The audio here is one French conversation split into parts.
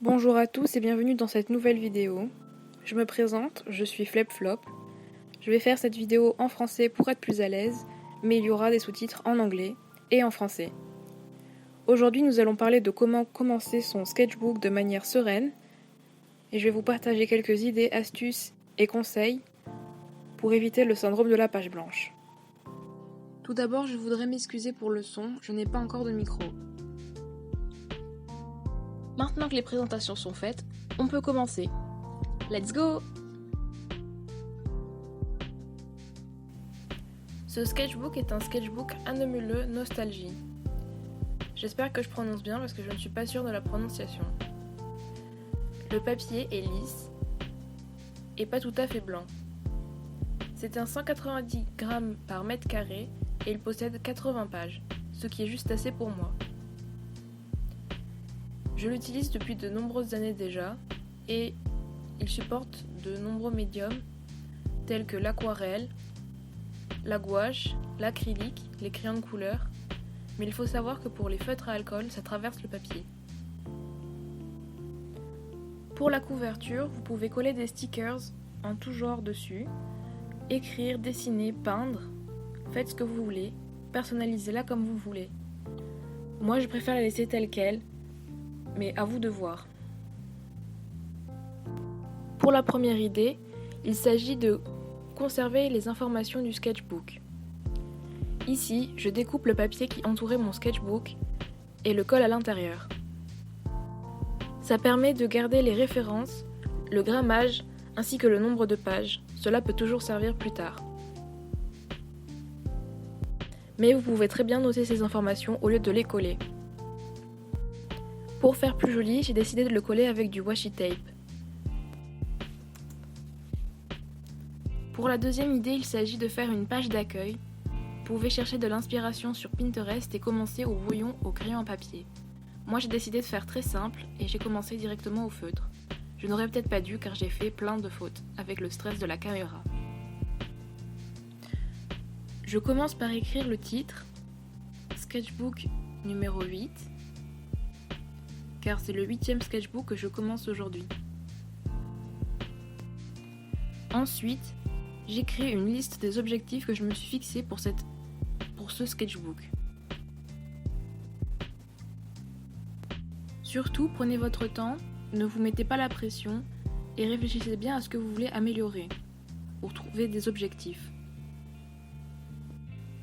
Bonjour à tous et bienvenue dans cette nouvelle vidéo. Je me présente, je suis Flepflop. Je vais faire cette vidéo en français pour être plus à l'aise, mais il y aura des sous-titres en anglais et en français. Aujourd'hui, nous allons parler de comment commencer son sketchbook de manière sereine et je vais vous partager quelques idées, astuces et conseils pour éviter le syndrome de la page blanche. Tout d'abord, je voudrais m'excuser pour le son, je n'ai pas encore de micro. Maintenant que les présentations sont faites, on peut commencer. Let's go! Ce sketchbook est un sketchbook Annemühle Nostalgie. J'espère que je prononce bien parce que je ne suis pas sûre de la prononciation. Le papier est lisse et pas tout à fait blanc. C'est un 190 grammes par mètre carré et il possède 80 pages, ce qui est juste assez pour moi. Je l'utilise depuis de nombreuses années déjà et il supporte de nombreux médiums tels que l'aquarelle, la gouache, l'acrylique, les crayons de couleur, mais il faut savoir que pour les feutres à alcool, ça traverse le papier. Pour la couverture, vous pouvez coller des stickers en tout genre dessus, écrire, dessiner, peindre, faites ce que vous voulez, personnalisez-la comme vous voulez. Moi, je préfère la laisser telle qu'elle, mais à vous de voir. Pour la première idée, il s'agit de conserver les informations du sketchbook. Ici, je découpe le papier qui entourait mon sketchbook et le colle à l'intérieur. Ça permet de garder les références, le grammage ainsi que le nombre de pages. Cela peut toujours servir plus tard. Mais vous pouvez très bien noter ces informations au lieu de les coller. Pour faire plus joli, j'ai décidé de le coller avec du washi tape. Pour la deuxième idée, il s'agit de faire une page d'accueil. Vous pouvez chercher de l'inspiration sur Pinterest et commencer au brouillon au crayon à papier. Moi j'ai décidé de faire très simple et j'ai commencé directement au feutre. Je n'aurais peut-être pas dû car j'ai fait plein de fautes avec le stress de la caméra. Je commence par écrire le titre, sketchbook numéro 8, car c'est le 8e sketchbook que je commence aujourd'hui. Ensuite, j'écris une liste des objectifs que je me suis fixés pour ce sketchbook. Surtout, prenez votre temps, ne vous mettez pas la pression et réfléchissez bien à ce que vous voulez améliorer pour trouver des objectifs.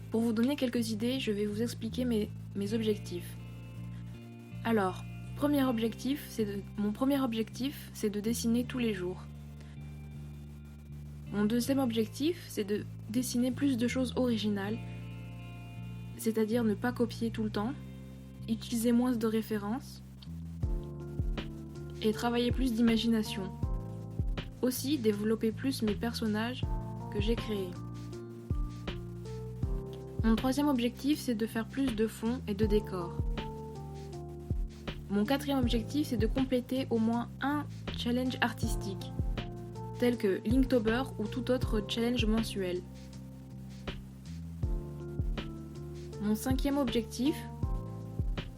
Pour vous donner quelques idées, je vais vous expliquer mes objectifs. Alors, mon premier objectif, c'est de dessiner tous les jours. Mon deuxième objectif, c'est de dessiner plus de choses originales, c'est-à-dire ne pas copier tout le temps, utiliser moins de références et travailler plus d'imagination. Aussi, développer plus mes personnages que j'ai créés. Mon troisième objectif, c'est de faire plus de fonds et de décors. Mon quatrième objectif, c'est de compléter au moins un challenge artistique, tel que Linktober ou tout autre challenge mensuel. Mon cinquième objectif,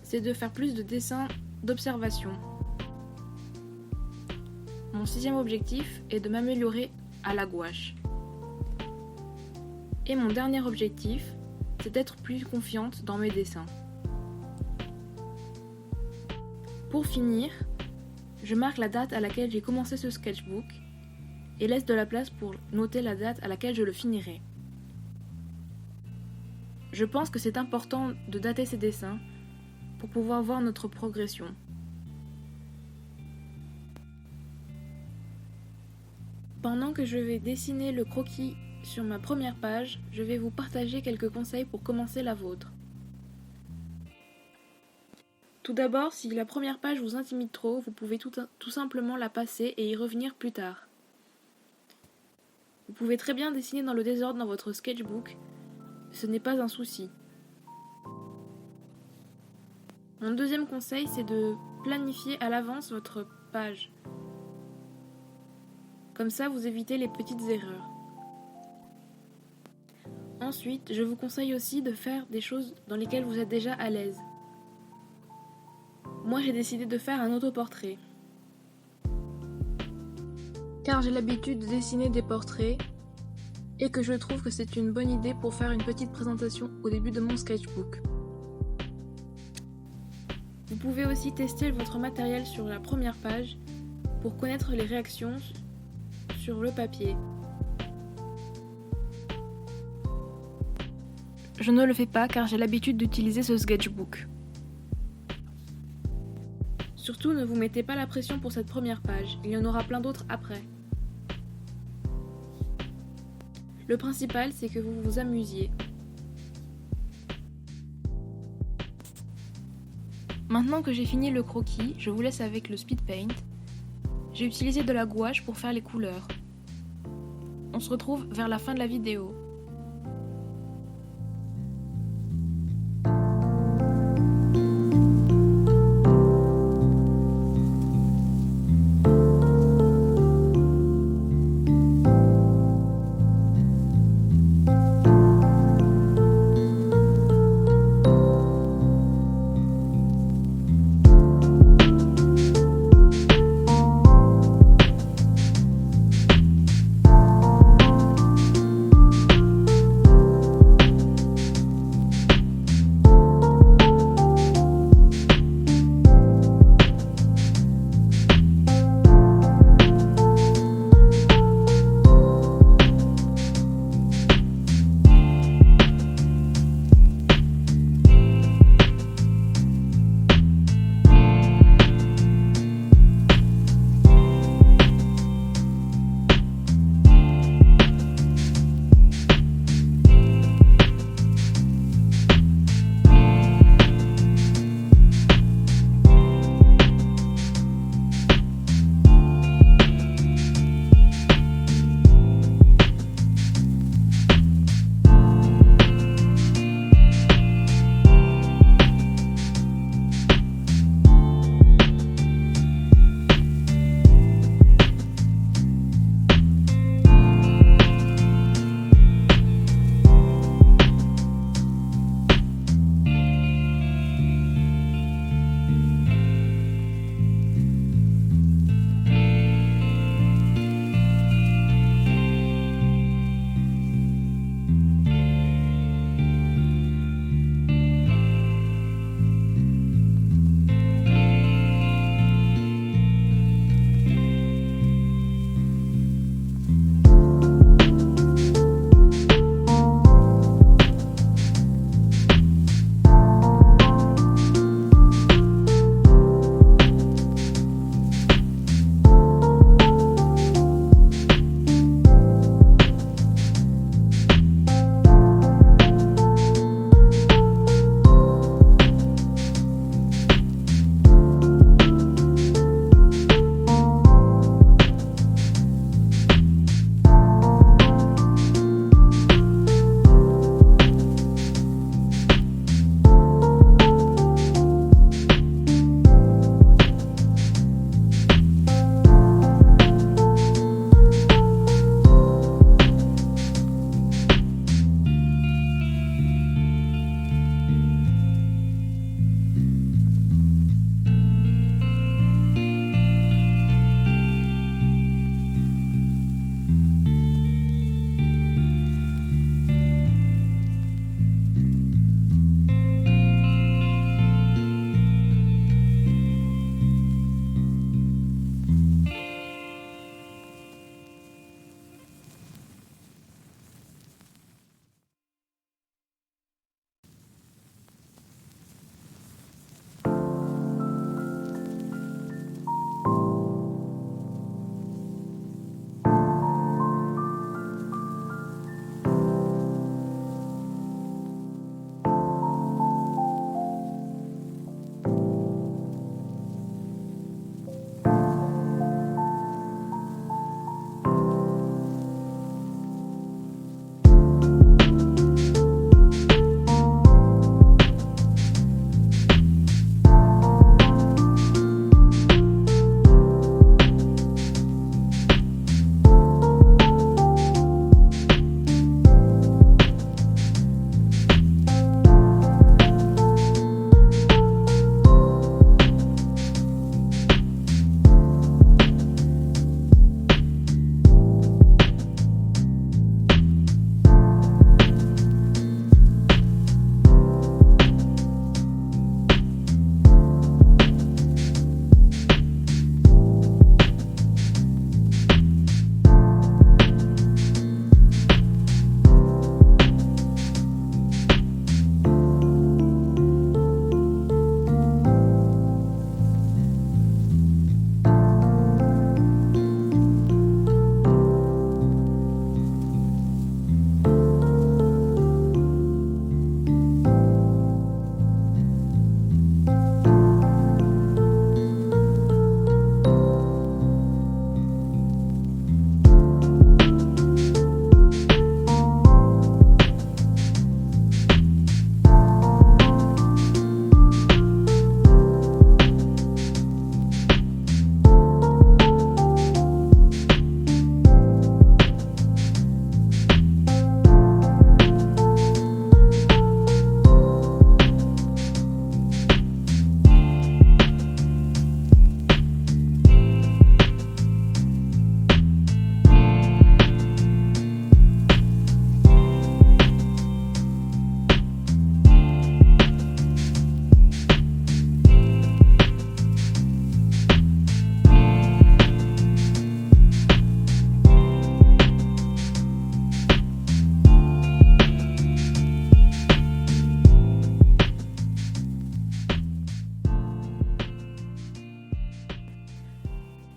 c'est de faire plus de dessins d'observation. Mon sixième objectif est de m'améliorer à la gouache. Et mon dernier objectif, c'est d'être plus confiante dans mes dessins. Pour finir, je marque la date à laquelle j'ai commencé ce sketchbook et laisse de la place pour noter la date à laquelle je le finirai. Je pense que c'est important de dater ces dessins pour pouvoir voir notre progression. Pendant que je vais dessiner le croquis sur ma première page, je vais vous partager quelques conseils pour commencer la vôtre. Tout d'abord, si la première page vous intimide trop, vous pouvez tout simplement la passer et y revenir plus tard. Vous pouvez très bien dessiner dans le désordre dans votre sketchbook, ce n'est pas un souci. Mon deuxième conseil, c'est de planifier à l'avance votre page. Comme ça, vous évitez les petites erreurs. Ensuite, je vous conseille aussi de faire des choses dans lesquelles vous êtes déjà à l'aise. Moi, j'ai décidé de faire un autoportrait. car j'ai l'habitude de dessiner des portraits et que je trouve que c'est une bonne idée pour faire une petite présentation au début de mon sketchbook. Vous pouvez aussi tester votre matériel sur la première page pour connaître les réactions sur le papier. Je ne le fais pas car j'ai l'habitude d'utiliser ce sketchbook. Surtout, ne vous mettez pas la pression pour cette première page, il y en aura plein d'autres après. Le principal, c'est que vous vous amusiez. Maintenant que j'ai fini le croquis, je vous laisse avec le speed paint. J'ai utilisé de la gouache pour faire les couleurs. On se retrouve vers la fin de la vidéo.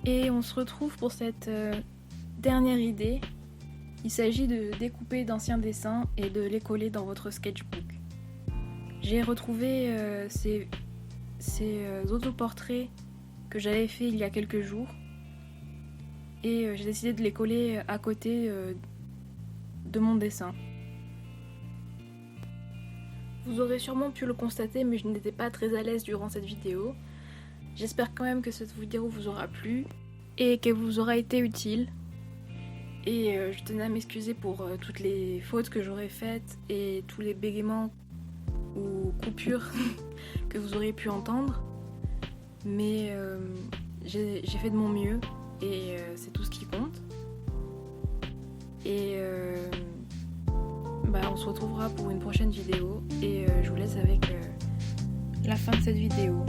Et on se retrouve pour cette dernière idée. Il s'agit de découper d'anciens dessins et de les coller dans votre sketchbook. J'ai retrouvé ces autoportraits que j'avais fait il y a quelques jours et j'ai décidé de les coller à côté de mon dessin. Vous aurez sûrement pu le constater, mais je n'étais pas très à l'aise durant cette vidéo. J'espère quand même que cette vidéo vous aura plu et qu'elle vous aura été utile. Et je tenais à m'excuser pour toutes les fautes que j'aurais faites et tous les bégaiements ou coupures que vous auriez pu entendre. Mais j'ai fait de mon mieux et c'est tout ce qui compte. Et on se retrouvera pour une prochaine vidéo et je vous laisse avec la fin de cette vidéo.